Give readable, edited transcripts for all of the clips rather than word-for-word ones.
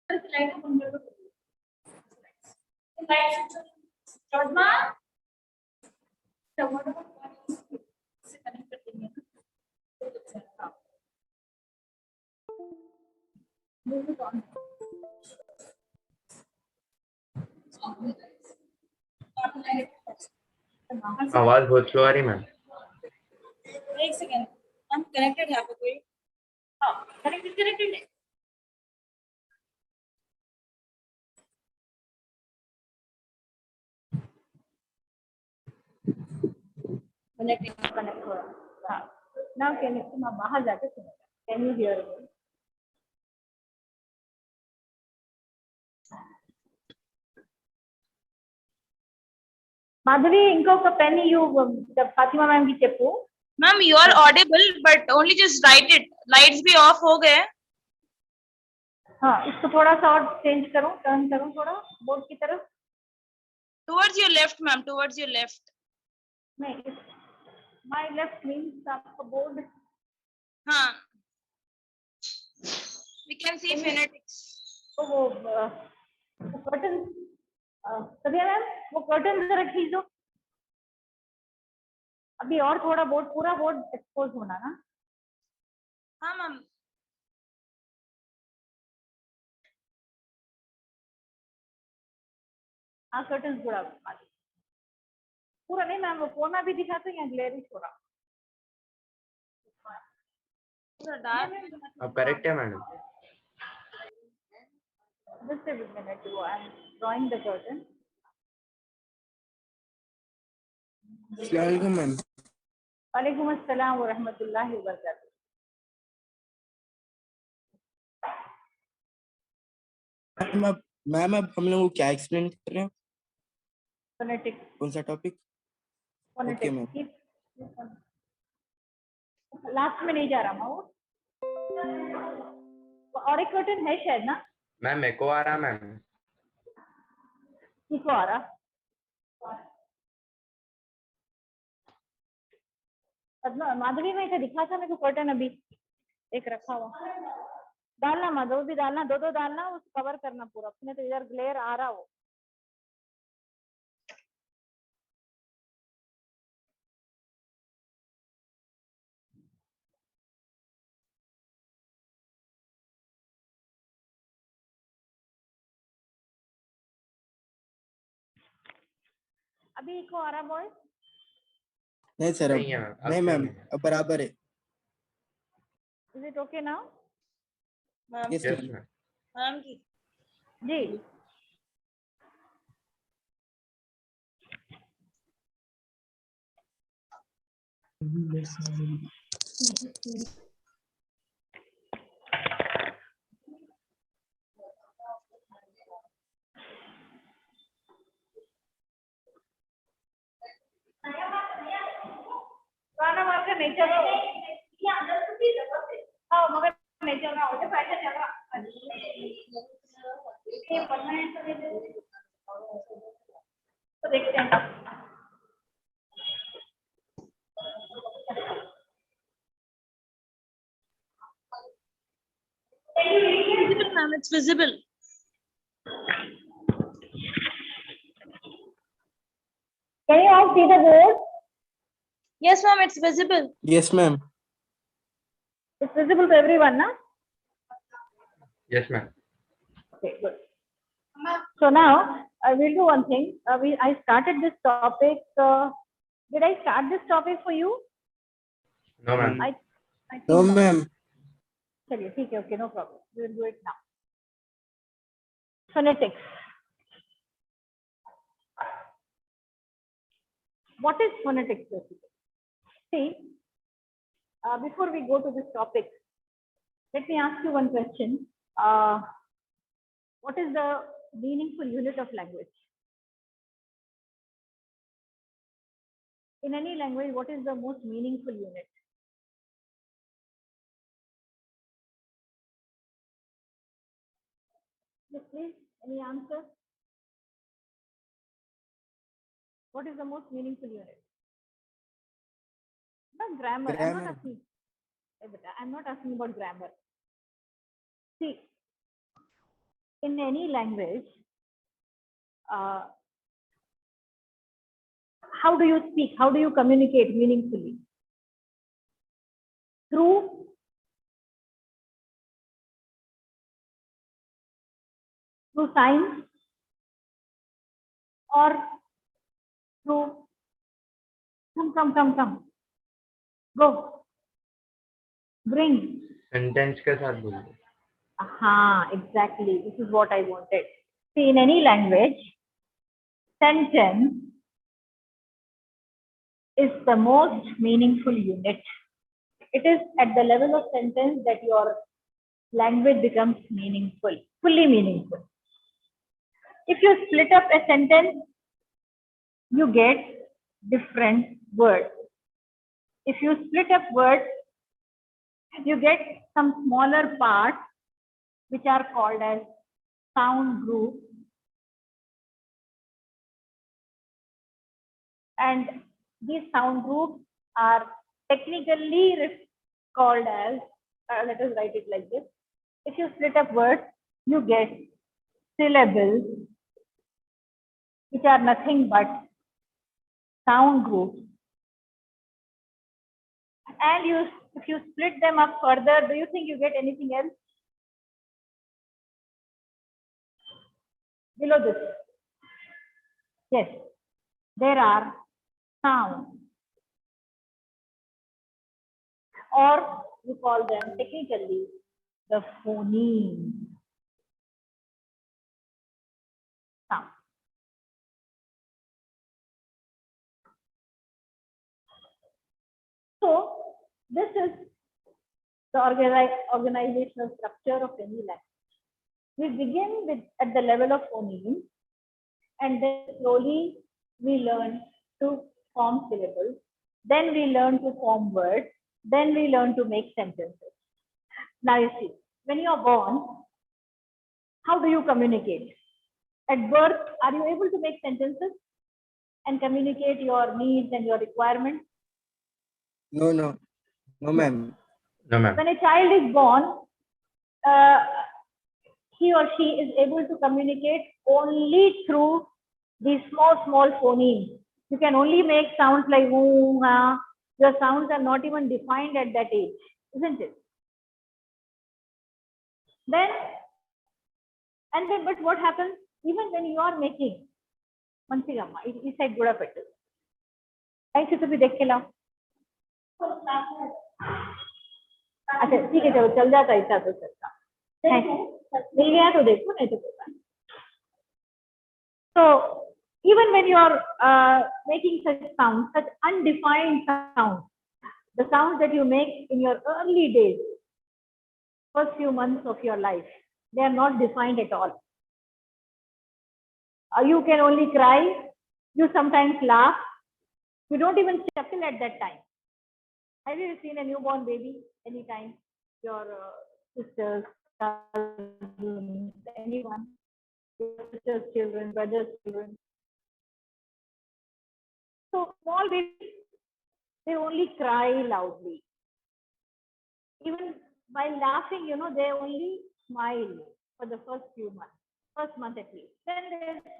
Light बंद कर दो। लाइट चौथा टमाटर से कनेक्ट कर देंगे ना। आवाज बहुत स्लो आ रही मैम। एक सेकंड, हम कनेक्टेड है आपको कोई? हाँ, कनेक्टेड है। कनेक्ट हो रहा। हाँ, नाउ कैन यू, तुम बाहर जाके सुनो, can you hear me? Madhavi, ఇంకొక పెన్ యూ फातिमा मैम की చెప్పు। Ma'am you are audible but only just write it, lights भी ऑफ हो गए। हाँ, इसको थोड़ा सा और चेंज करो, टर्न करो थोड़ा बोर्ड की तरफ। Towards your left ma'am, towards your left. नहीं, माय लेफ्ट मींस आपका बोर्ड। हाँ, वी कैन सी फिनेटिक्स। तो वो कर्टन, सदिया मैम वो कर्टन जरा खींच दो। अभी और थोड़ा बोर्ड, पूरा बोर्ड एक्सपोज होना ना। हाँ मैम। हाँ, कर्टन पूरा पूरा नहीं मैम, वो कोना भी दिखाते हैं, ग्लेरिश हो रहा। पूरा डार्क। अब करेक्ट है madam. Just a minute, I'm drawing the curtain. अस्सलाम मैम। वालेकुम अस्सलाम व रहमतुल्लाहि व बरकातुहू। मैम अब हम लोग को क्या एक्सप्लेन कर रहे हैं? फोनेटिक्स। कौन सा टॉपिक? Okay ma'am. लास्ट में नहीं जा रहा मैं। और एक कर्टन है शायद ना? मैम मेरे को आ रहा मैम। किसको आ रहा? माधुरी में इसे दिखा था मेरे को कर्टन, अभी एक रखा हुआ। डालना माधव भी डालना, दो डालना, उस कवर करना पूरा, अपने तो इधर ग्लेयर आ रहा वो। अभी को आ रहा बॉय? नहीं सर, नहीं है मैम, अब नहीं सही मैम, है। अब बराबर है। Is it okay now? Ma'am yes yes ma'am. Ma'am. Ma'am की जी। गाना मार के नहीं चल रहा, हाँ मगर नहीं चल रहा, मुझे पैसा चल रहा। ये परमानेंट तो देखते हैं। visible ma'am, it's visible. Can you all see the board? Yes ma'am, it's visible. Yes ma'am. It's visible to everyone, na? Yes ma'am. Okay, good. So now I will do one thing. I started this topic. Did I start this topic for you? No ma'am. I think no no. Ma'am. चलिए ठीक है, okay, no problem. We will do it now. Phonetics. What is phonetics basically? See, before we go to this topic, let me ask you one question. What is the meaningful unit of language? In any language, what is the most meaningful unit? Yes, please, any answer? What is the most meaningful unit? Not grammar. Grammar. I'm not asking about grammar. See, in any language, how do you speak? How do you communicate meaningfully? Through signs or through come. Go. Bring. Sentence के साथ बोलिए. Exactly. This is what I wanted. See, in any language, sentence is the most meaningful unit. It is at the level of sentence that your language becomes meaningful, fully meaningful. If you split up a sentence, you get different words. If you split up words, you get some smaller parts which are called as sound groups. And these sound groups are technically called as, let us write it like this. If you split up words, you get syllables, which are nothing but sound groups. And if you split them up further, do you think you get anything else? Below this. Yes, there are sounds. Or we call them technically the phonemes. Sound. So this is the organizational structure of any language. We begin with at the level of phonemes, and then slowly we learn to form syllables. Then we learn to form words. Then we learn to make sentences. Now you see, when you are born, how do you communicate? At birth, are you able to make sentences and communicate your needs and your requirements? No, ma'am. No, ma'am. When a child is born, he or she is able to communicate only through these small phonemes. You can only make sounds like ooh, ha. Your sounds are not even defined at that age, isn't it? But what happens even when you are making Mansigama, इस side गुड़ा पेट ऐसे तो भी देख के लाओ. अच्छा ठीक है, चलो चल जाता ऐसा तो चलता है. मिल गया तो देखो, नहीं तो कोई बात. So even when you are making such sounds, such undefined sounds, the sounds that you make in your early days, first few months of your life, they are not defined at all. You can only cry, you sometimes laugh, you don't even chuckle at that time. Have you seen a newborn baby anytime? Your sisters, cousins, anyone, your sisters' children, brothers' children. So small babies, they only cry loudly. Even while laughing, they only smile for the first few months, first month at least. Then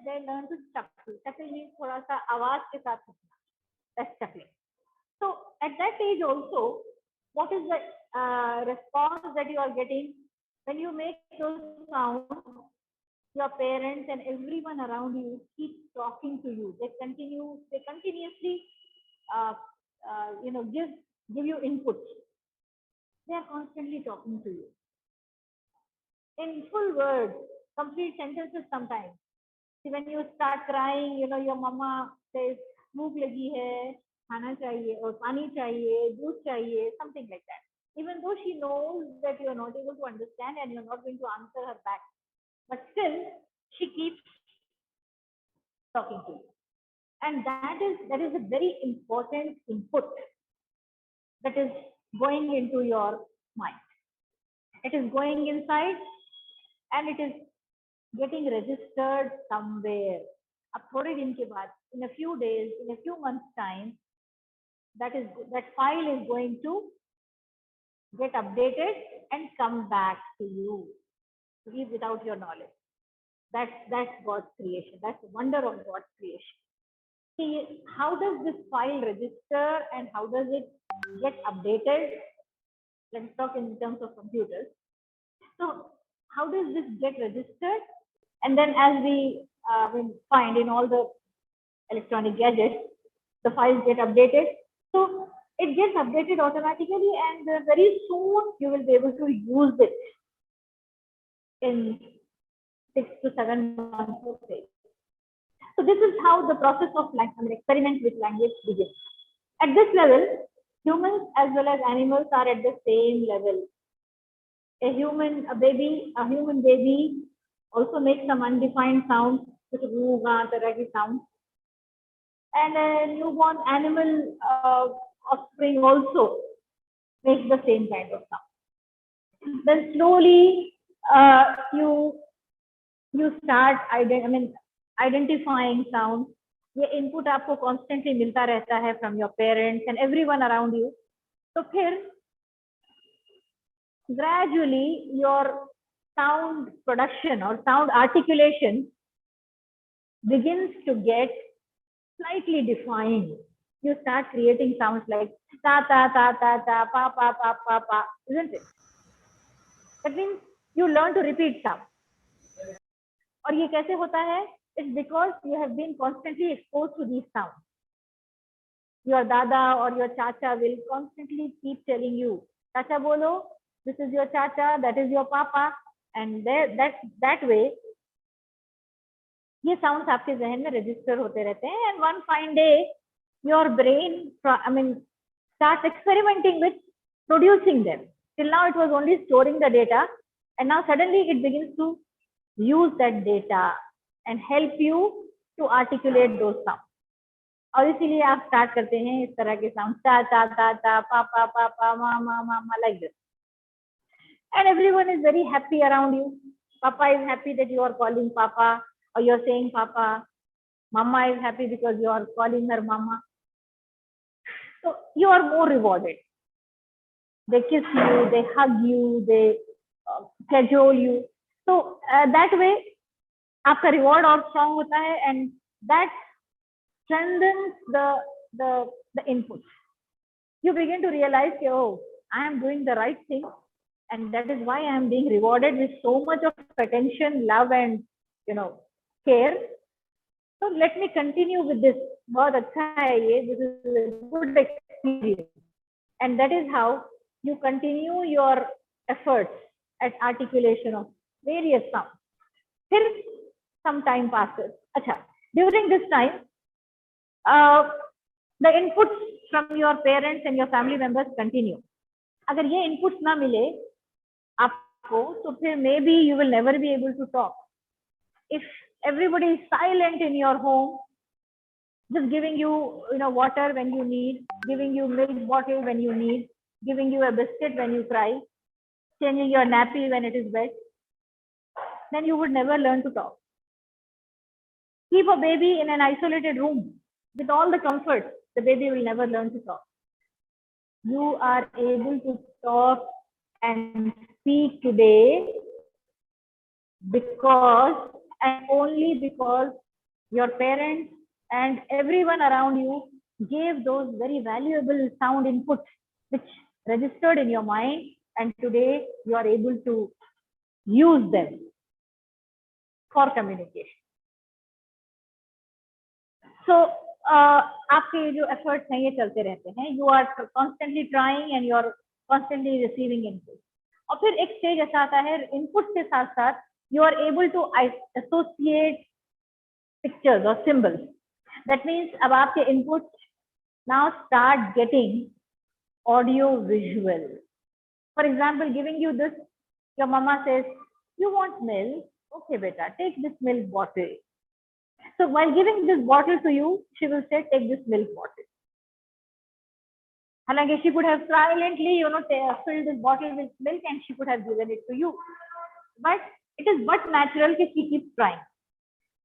they learn to chuckle. Chuckle means thoda sa awaaz ke saath husna. That's chuckling. So at that age also, what is the response that you are getting when you make those sounds? Your parents and everyone around you keep talking to you. They continuously give you input. They are constantly talking to you in full words, complete sentences sometimes. See, when you start crying, your mama says, "Bhook lagi hai, khana chahiye, or pani chahiye, doodh chahiye," something like that. Even though she knows that you are not able to understand and you're not going to answer her back, but still she keeps talking to you. And that is a very important input that is going into your mind. It is going inside and it is getting registered somewhere. अब थोड़े दिन के बाद, in a few days, in a few months time, that file is going to get updated and come back to you without your knowledge. That's God's creation. That's the wonder of God's creation. See, how does this file register and how does it get updated? Let's talk in terms of computers. So how does this get registered? And then as we will find in all the electronic gadgets, the files get updated. So it gets updated automatically and very soon you will be able to use it in 6 to 7 months. Okay. So this is how the process of experiment with language begins. At this level, humans as well as animals are at the same level. A human baby also makes some undefined sounds, such as sounds. And a newborn animal offspring also makes the same kind of sound. Then slowly you start identifying sounds. ये input आपको constantly मिलता रहता है from your parents and everyone around you. तो फिर gradually your sound production or sound articulation begins to get slightly defined. You start creating sounds like ta ta ta ta ta pa pa pa pa pa, isn't it? That means you learn to repeat sound. और ये कैसे होता है? It's because you have been constantly exposed to these sounds. Your dada or your chacha will constantly keep telling you, chacha bolo, this is your chacha, that is your papa, and that way ये sounds आपके जहन में register होते रहते हैं, and one fine day your brain starts experimenting with producing them. Till now it was only storing the data, and now suddenly it begins to use that data and help you to articulate those sounds. और इसीलिए आप start करते हैं इस तरह के sounds, ta ta ta ta, pa pa pa pa, mama mama, like this. And everyone is very happy around you. Papa is happy that you are calling papa or you're saying papa. Mama is happy because you are calling her mama. So you are more rewarded. They kiss you, they hug you, they cajole you. So that way, आपका reward और strong होता है, and that strengthens the input. You begin to realize, oh, I am doing the right thing, and that is why I am being rewarded with so much of attention, love, and care. So let me continue with this. बहुत अच्छा है ये. This is a good experience, and that is how you continue your efforts at articulation of various sounds. Till some time passes. अच्छा, during this time, the inputs from your parents and your family members continue. अगर ये inputs ना मिले आपको, तो फिर maybe you will never be able to talk. If everybody is silent in your home, just giving you water when you need, giving you milk bottle when you need, giving you a biscuit when you cry, changing your nappy when it is wet, then you would never learn to talk. Keep a baby in an isolated room with all the comforts, the baby will never learn to talk. You are able to talk and speak today because and only because your parents and everyone around you gave those very valuable sound inputs which registered in your mind, and today you are able to use them for communication. So आपके जो efforts हैं ये चलते रहते हैं. You are constantly trying and you are constantly receiving input. और फिर एक stage ऐसा आता है, input के साथ साथ you are able to associate pictures or symbols. That means अब आपके inputs now start getting audio visual. For example, giving you this, your mama says, you want milk? Okay, beta, take this milk bottle. So while giving this bottle to you, she will say, take this milk bottle. Halanki, she could have silently, filled this bottle with milk and she could have given it to you. But it is but natural that she keeps crying.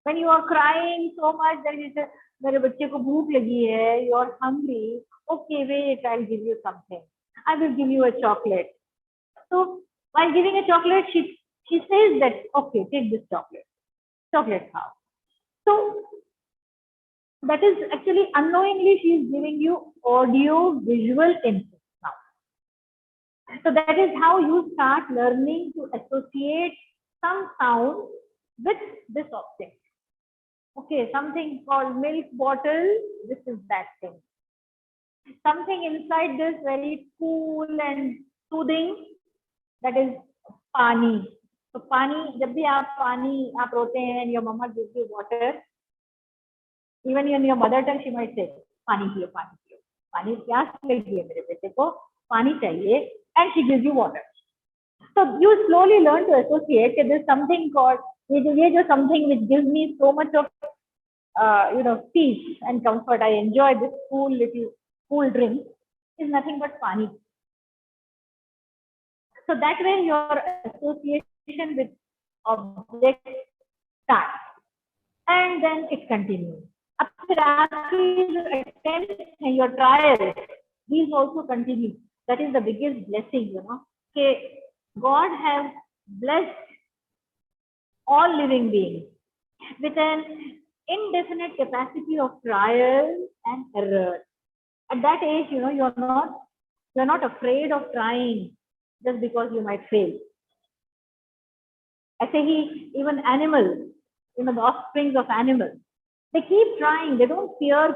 When you are crying so much, then you say, मेरे बच्चे को भूख लगी है, you are hungry. Okay, wait, I'll give you something. I will give you a chocolate. So while giving a chocolate, she says that, okay, take this chocolate. chocolate khao. So that is actually unknowingly she is giving you audio visual input now. So that is how you start learning to associate some sound with this object. Okay, something called milk bottle, this is that thing. Something inside this very cool and soothing, that is pani. So pani, जब भी आप पानी आप रोते हैं and your mama gives you water, even in your mother tongue she might say, पानी पियो, पानी प्यास लगी है मेरे बेटे को, पानी चाहिए, and she gives you water. So you slowly learn to associate that there's something called, ये जो something which gives me so much of peace and comfort. I enjoy this cool little cool drink is nothing but pani. So that way your association with object starts, and then it continues. After your attempts and your trials, these also continue. That is the biggest blessing, Okay, God has blessed all living beings with an indefinite capacity of trial and error. At that age, you're not afraid of trying just because you might fail. I say even animals, the offsprings of animals, they keep trying. They don't fear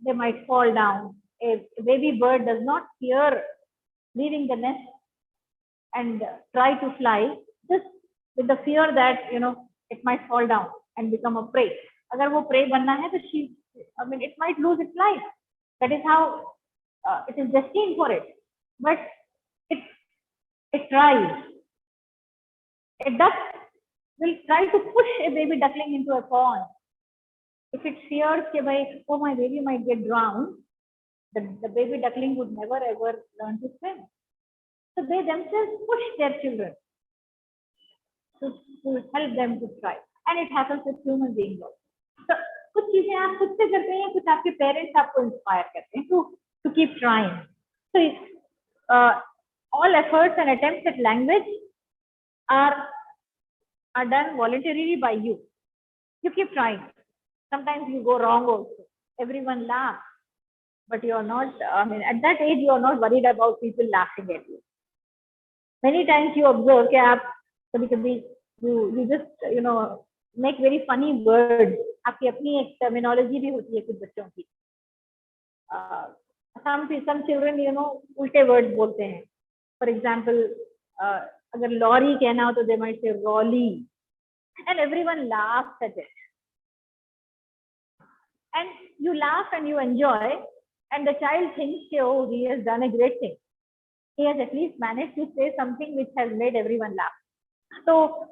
they might fall down. A baby bird does not fear leaving the nest and try to fly, just with the fear that it might fall down and become a prey. अगर वो prey बनना है तो it might lose its life. That is how it is destined for it. But it tries. A duck will try to push a baby duckling into a pond. If it fears that, oh, my baby might get drowned, the baby duckling would never ever learn to swim. So they themselves push their children to help them to try. And it happens with human beings also. So कुछ चीजें आप खुद से करते हैं, कुछ आपके parents आपको इंस्पायर करते हैं to keep trying. So all efforts and attempts at language are done voluntarily by you. You keep trying. Sometimes you go wrong also. Everyone laughs, but you're not, at that age, you're not worried about people laughing at you. Many times you observe that you just, make very funny words. आपकी अपनी एक terminology भी होती है कुछ बच्चों की. Some children, उल्टे words बोलते हैं. For example, अगर lorry कहना हो तो they might say rolly, and everyone laughs at it. And you laugh and you enjoy, and the child thinks, oh, he has done a great thing. He has at least managed to say something which has made everyone laugh. So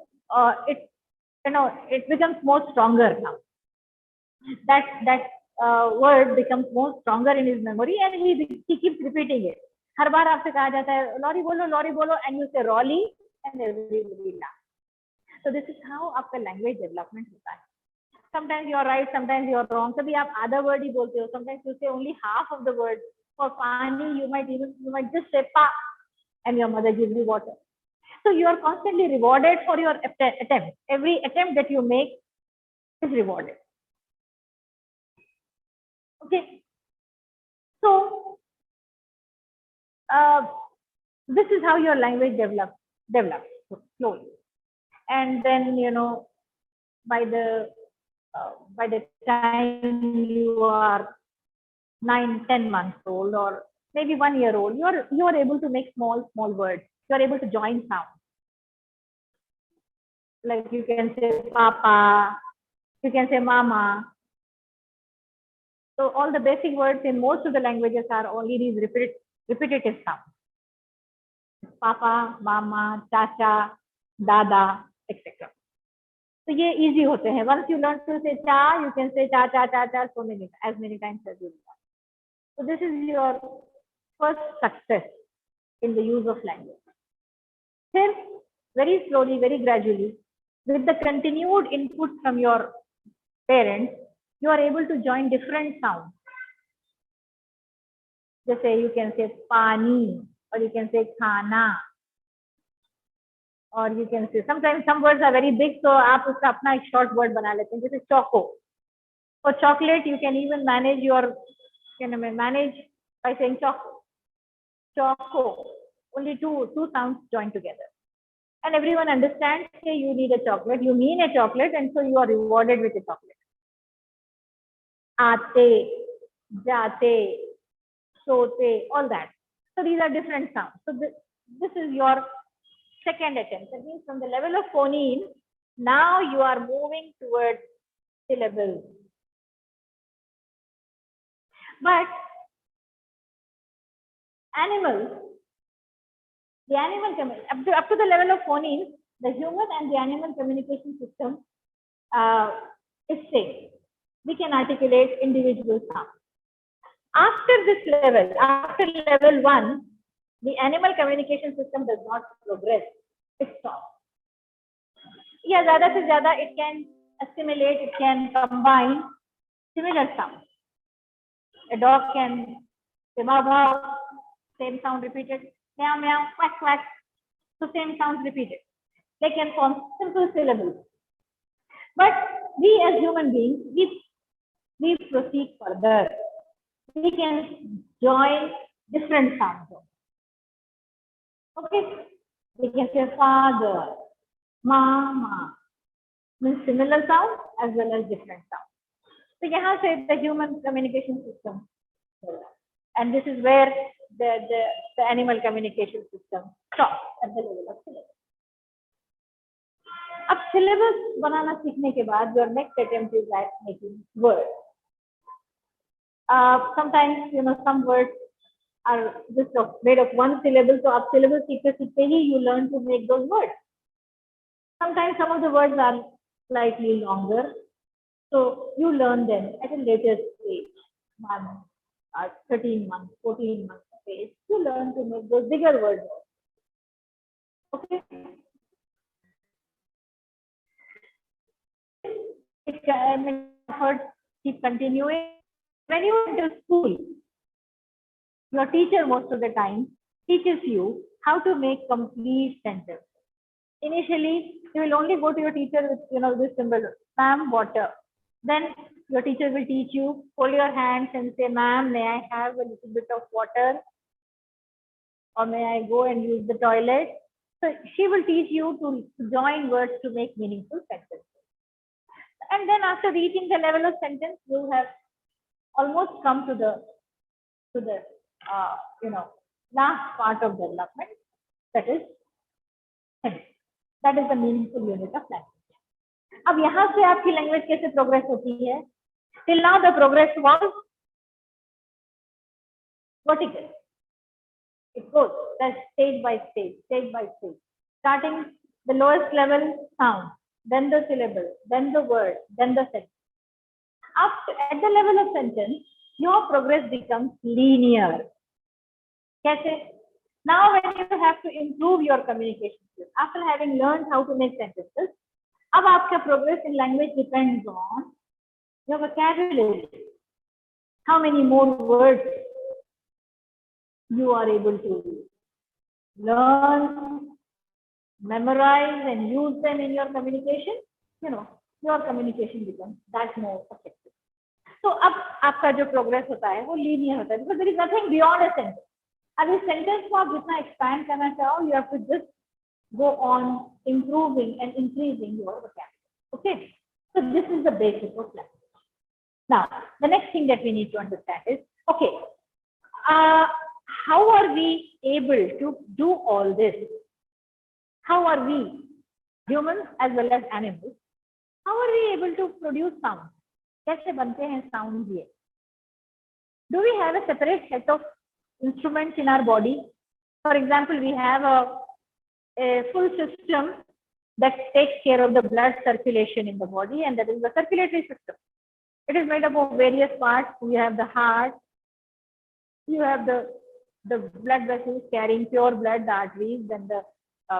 it becomes more stronger now. That word becomes more stronger in his memory, and he keeps repeating it. हर बार आपसे कहा जाता है lorry बोलो, and you say rolly, and everybody laughs. So this is how आपका language development होता है. Sometimes you're right, sometimes you're wrong. कभी आप आधा word ही बोलते हो. Sometimes you say only half of the word. For pani, you might just say pa, and your mother gives you water. So you are constantly rewarded for your attempt. Every attempt that you make is rewarded. Okay. So this is how your language develops slowly, and then by the time you are 9-10 months old, or maybe 1 year old, you are able to make small words. You are able to join sounds. Like you can say papa, you can say mama. So all the basic words in most of the languages are only these repetitive sounds. Papa, mama, chacha, dada, etc. So ये easy होते हैं. Once you learn to say cha, you can say cha as many times as you want. So this is your first success in the use of language. Then very slowly, very gradually, with the continued input from your parents, you are able to join different sounds. Just say you can say pani, or you can say khana. or you can say sometimes some words are very big, so आप उसका अपना एक short word बना लेते हैं, जैसे choco. For chocolate, you can even manage by saying choco. Choco. Only two sounds joined together. And everyone understands, hey, you need a chocolate, you mean a chocolate, and so you are rewarded with a chocolate. Aate, jate, sote, all that. So these are different sounds. So this is your second attempt. That means from the level of phoneme, now you are moving towards syllables. But animals, the animal up to the level of phonemes, the human and the animal communication system is same. We can articulate individual sounds. After this level, after level 1, the animal communication system does not progress. It stops. Yeah, zyada se zyada, it can assimilate, it can combine similar sounds. A dog can say bhav bhav, same sound repeated, meow meow, quack quack, so same sounds repeated. They can form simple syllables. But we as human beings, we proceed further. We can join different sounds. Okay, we can say father, mama, means similar sounds as well as different sounds. So यहाँ से the human communication system, and this is where the animal communication system stops at the level of syllabus. अब syllabus बनाना सीखने के बाद your next attempt is at making words. Sometimes some words are just made of one syllable, so आप syllable सीखते सीखते ही you learn to make those words. Sometimes some of the words are slightly longer, so you learn them at a later stage, 13 months, 14 months stage. You learn to make those bigger words. Okay. Efforts keep continuing. When you enter school, your teacher most of the time teaches you how to make complete sentences. Initially, you will only go to your teacher with this symbol, ma'am, water. Then your teacher will teach you, hold your hands and say, ma'am, may I have a little bit of water? Or may I go and use the toilet? So she will teach you to join words to make meaningful sentences. And then after reaching the level of sentence, you have almost come to the last part of development, that is sentence. That is the meaningful unit of language. अब यहाँ से आपकी language कैसे progress होती है? Till now the progress was vertical. It goes stage by stage, starting the lowest level sound, then the syllable, then the word, then the sentence. At the level of sentence, your progress becomes linear. कैसे? Now when you have to improve your communication skills, after having learned how to make sentences, अब आपका progress in language depends on your vocabulary. How many more words you are able to learn, memorize and use them in your communication, your communication becomes that more effective. So अब आपका जो progress होता है वो linear होता है, because there is nothing beyond a sentence. अब इस sentence को आप जितना expand करना चाहो, you have to just go on improving and increasing your vocabulary. Okay, so this is the basis of language. Now, the next thing that we need to understand is, okay, how are we able to do all this? How are we, humans as well as animals, how are we able to produce sound? कैसे बनते हैं sounds ये? Do we have a separate set of instruments in our body? For example, we have a full system that takes care of the blood circulation in the body, and that is the circulatory system. It is made up of various parts. You have the heart, you have the blood vessels carrying pure blood, the arteries, then the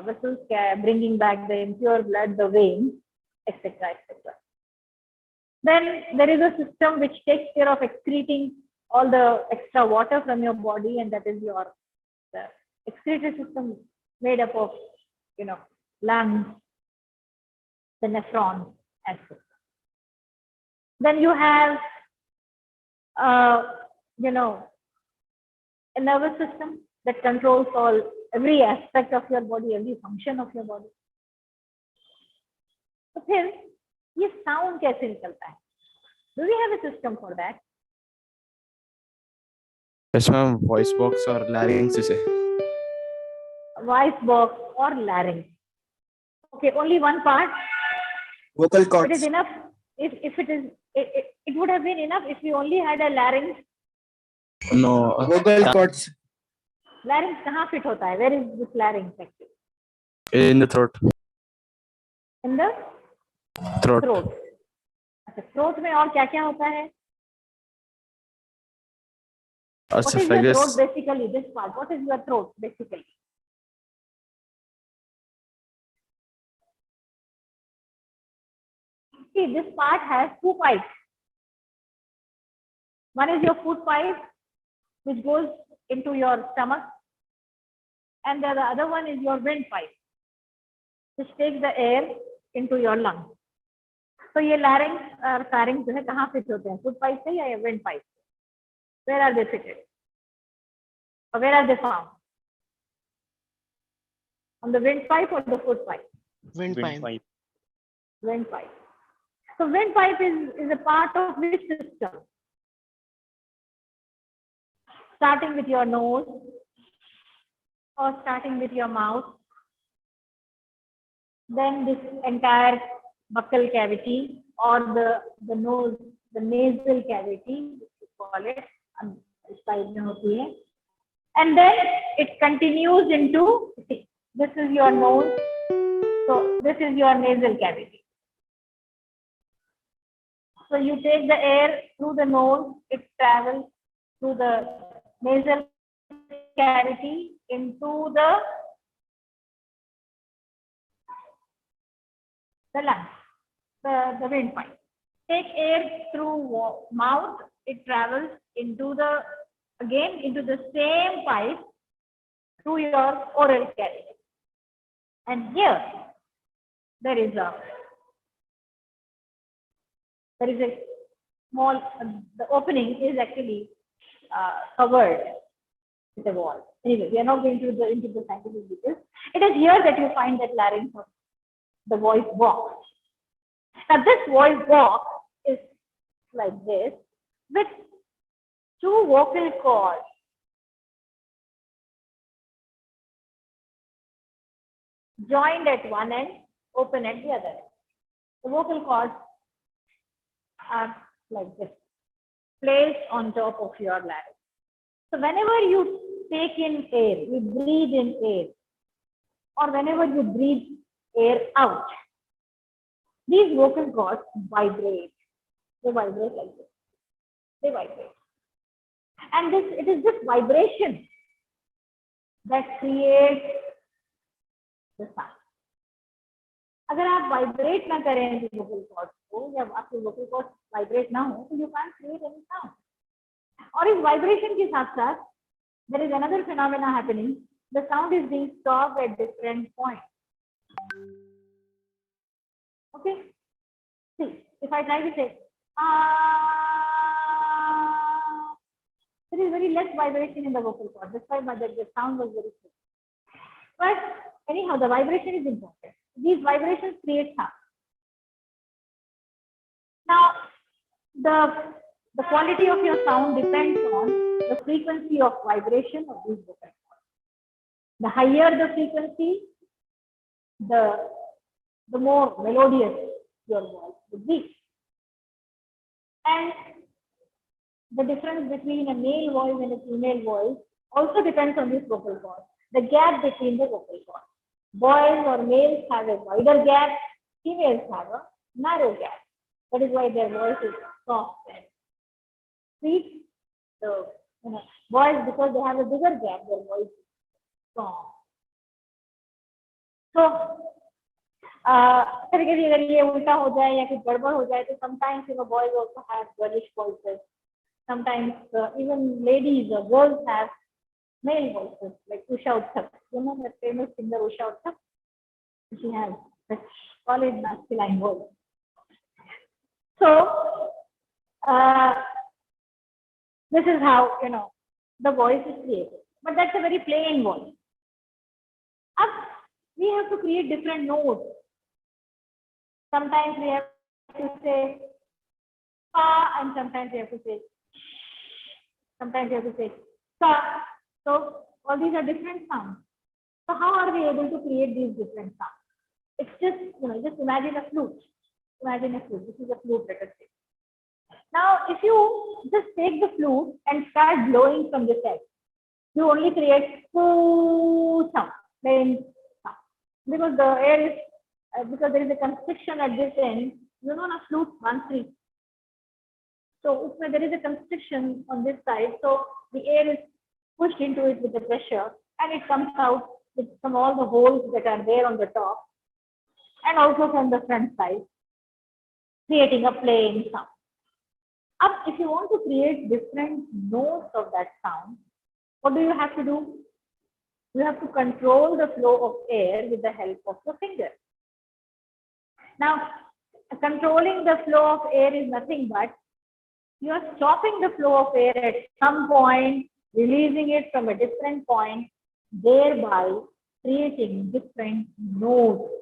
vessels bringing back the impure blood, the veins, etc., etc. Then there is a system which takes care of excreting all the extra water from your body, and that is the excretory system, made up of lungs, the nephrons, etc. Then you have, you know, a nervous system that controls every aspect of your body, every function of your body. तो फिर ये sound कैसे निकलता है? Do we have a system for that? Yes, ma'am. Voice box or larynx से. Voice box or larynx. Okay, only one part. Vocal It is cords. enough. If it is, it would have been enough if we only had a larynx. No. Vocal cords. Larynx कहाँ fit होता है? Where is this larynx actually? In the throat. In the Throat. throat. अच्छा, throat में और क्या क्या होता है? What is your Esophagus. throat basically? This part. What is your throat basically? See, this part has two pipes. One is your food pipe, which goes into your stomach, and the other one is your wind pipe, which takes the air into your lungs. So ये larynx और pharynx जो है कहाँ fit होते हैं? Food pipe से या wind pipe? Where are they fitted? Or where are they found? On the wind pipe or the food pipe? Windpipe. Wind pipe. So wind pipe is a part of which system? Starting with your nose or starting with your mouth. Then this entire buccal cavity or the nose, the nasal cavity, we call it, side में होती है. And then it continues into, this is your nose, so this is your nasal cavity. So you take the air through the nose, it travels through the nasal cavity into the lungs, the windpipe. Take air through mouth, it travels into the, again into the same pipe through your oral cavity. And here there is a small, the opening is actually covered with a wall. Anyway, we are not going into the scientific details. It is here that you find that larynx of the voice box. Now this voice box is like this with two vocal cords joined at one end, open at the other end. The vocal cords are like this, placed on top of your larynx. So whenever you take in air, you breathe in air, or whenever you breathe air out, these vocal cords vibrate. They vibrate like this. They vibrate. And it is this vibration that creates the sound. अगर आप vibrate ना करें vocal cords को, या आपके vocal cords vibrate ना हो, तो you can't create any sound. और इस वाइब्रेशन के साथ साथ there is another phenomena happening. The sound is being stopped at different points. Okay. See, if I try to say there is very less vibration in the vocal cord. That's why the sound was very slow. But anyhow, the vibration is important. These vibrations create sound. Now, the quality of your sound depends on the frequency of vibration of these vocal cords. The higher the frequency, the more melodious your voice would be. And the difference between a male voice and a female voice also depends on this vocal cord. The gap between the vocal cords. Boys or males have a wider gap, females have a narrow gap. That is why their voice is soft and sweet. So, boys, because they have a bigger gap, their voice is strong. So, कभी-कभी अगर ये उल्टा हो जाए या कुछ गड़बड़ हो जाए, तो sometimes boys also have girlish voices. Sometimes even ladies or girls have male voices, like Usha Utthap. You know that famous singer Usha Utthap? She has such solid masculine voice. So, uh, this is how, the voice is created. But that's a very plain voice. Up, we have to create different notes. Sometimes we have to say pa, and sometimes we have to say sometimes we have to say sa. So all these are different sounds. So how are we able to create these different sounds? It's just, just imagine a flute. Imagine a flute. This is a flute, let us say. Now, if you just take the flute and start blowing from this end, you only create two sound, plain sound. Because the air is, because there is a constriction at this end, a flute 1-3. So there is a constriction on this side, so the air is pushed into it with the pressure, and it comes out from all the holes that are there on the top, and also from the front side, creating a plain sound. Up, if you want to create different notes of that sound, what do you have to do? You have to control the flow of air with the help of the finger. Now, controlling the flow of air is nothing but you are stopping the flow of air at some point, releasing it from a different point, thereby creating different notes.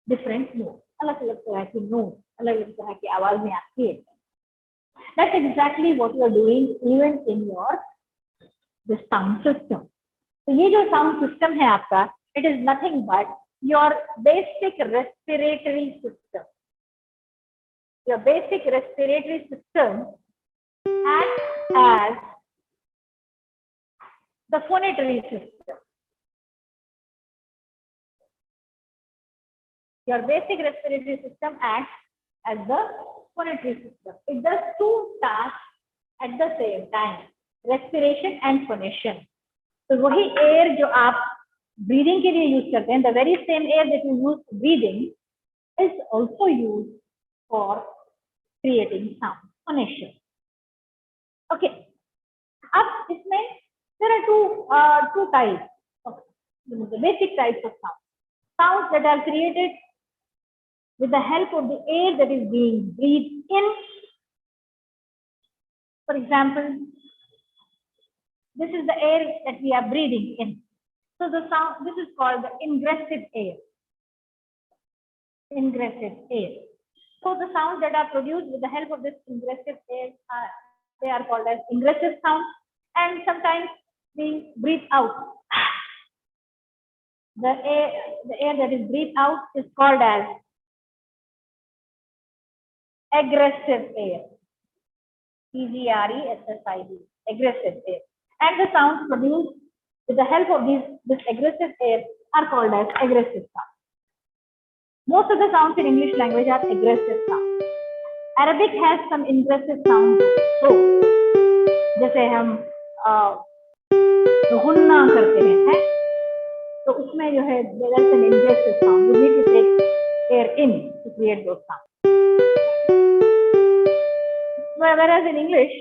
Different notes. अलग-अलग तरह की notes, अलग-अलग तरह की आवाज में आप create. That's exactly what you are doing even in the sound system. So ये जो sound system है आपका, it is nothing but your basic respiratory system. Your basic respiratory system acts as the phonatory system. Your basic respiratory system acts as the phonatory system. It does two tasks at the same time, respiration and phonation. So वही air जो आप breathing के लिए use करते हैं, the very same air that you use for breathing is also used for creating sound, phonation. Okay. अब इसमें there are two types of the basic types of sound. Sounds that are created with the help of the air that is being breathed in. For example, this is the air that we are breathing in. So the sound, this is called the ingressive air. Ingressive air. So the sounds that are produced with the help of this ingressive air, they are called as ingressive sounds. And sometimes we breathe out. The air that is breathed out is called as aggressive air. E-G-R-E-S-S-I-V. Aggressive air. And the sounds produced with the help of this aggressive air are called as aggressive sounds. Most of the sounds in English language are aggressive sounds. Arabic has some ingressive sounds. So, जैसे हम गुन्ना करते हैं, तो उसमें जो है there is an ingressive sound. You need to take air in to create those sounds. Whereas in English,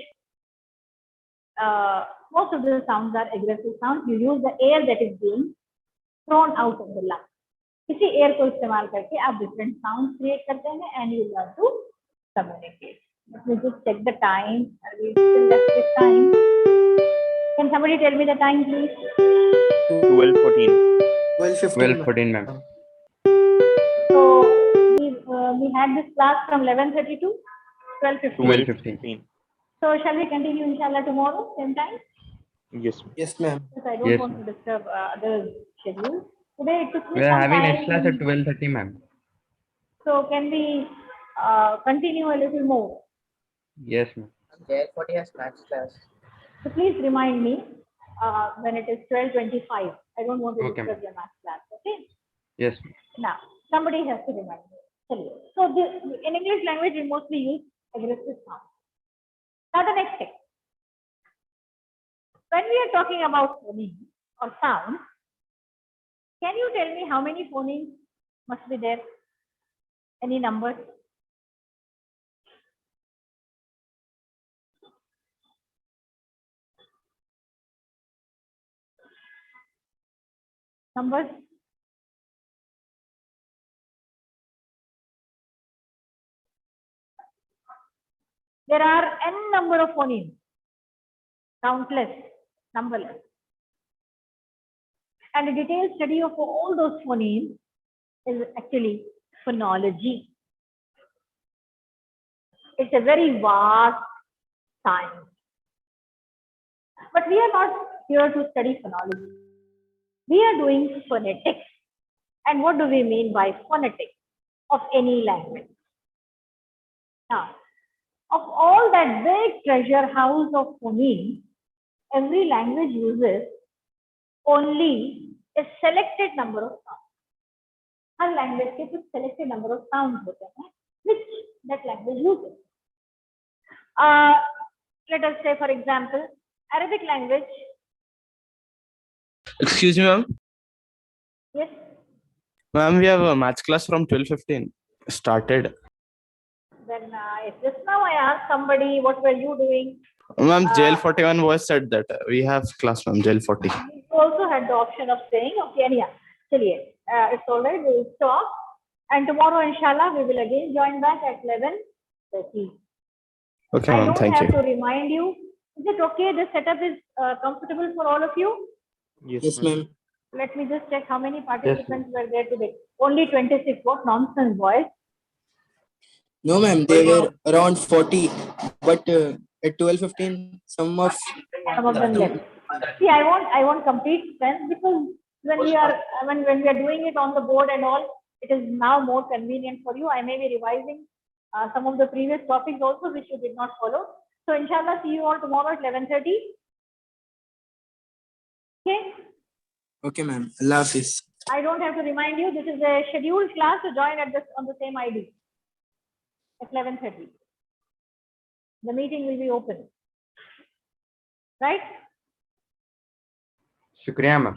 most of the sounds are aggressive sounds. You use the air that is being thrown out of the lung. इसी air को इस्तेमाल करके आप different sound create करते हैं and you learn to communicate. Let me just check the time. Are we still left with time? Can somebody tell me the time, please? 12:14. 12:15. 12:14, ma'am. So we had this class from 11:30 to 12:15. 12:15. So shall we continue inshallah tomorrow same time? Yes. Yes, ma'am. Because I don't Yes, want to disturb other schedules. Today it took me We are some having time. next class at 12:30, ma'am. So can we continue a little more? Yes, ma'am. JL40 has maths class. So please remind me when it is 12:25. I don't want to Okay, disturb your math class. Okay. Yes, ma'am. Now somebody has to remind me. Chaliye. So in English language we mostly use aggressive sound. Now the next thing. When we are talking about phonemes or sound, can you tell me how many phonemes must be there? Any numbers? Numbers? There are n number of phonemes, countless, numberless. And a detailed study of all those phonemes is actually phonology. It's a very vast science. But we are not here to study phonology. We are doing phonetics. And what do we mean by phonetics of any language? Now, of all that big treasure house of phonemes, every language uses only a selected number of sounds. Her language के कुछ selected number of sounds होते हैं, which that language uses. Let us say, for example, Arabic language. Excuse me, ma'am. Yes. Ma'am, we have a maths class from 12:15 started. Then if just now I asked somebody, what were you doing? Ma'am, JL41 was said that we have class, ma'am, JL40. You also had the option of saying, okay, anyhow, chaliye, it's all right, we will stop. And tomorrow, inshallah, we will again join back at 11:30. Okay, I ma'am, don't thank have you. to remind you. Is it okay? This setup is comfortable for all of you? Yes, ma'am. Let me just check how many participants were there today. Only 26. What nonsense, boys. No, ma'am. They were around 40, but at 12:15, some of Some of them left. See, I want complete strength, because when we are doing it on the board and all, it is now more convenient for you. I may be revising some of the previous topics also, which you did not follow. So inshallah, see you all tomorrow at 11:30. Okay. Okay, ma'am. Allah Hafiz. I don't have to remind you. This is a scheduled class to join at on the same ID at 11:30. The meeting will be open. Right? शुक्रिया ma'am.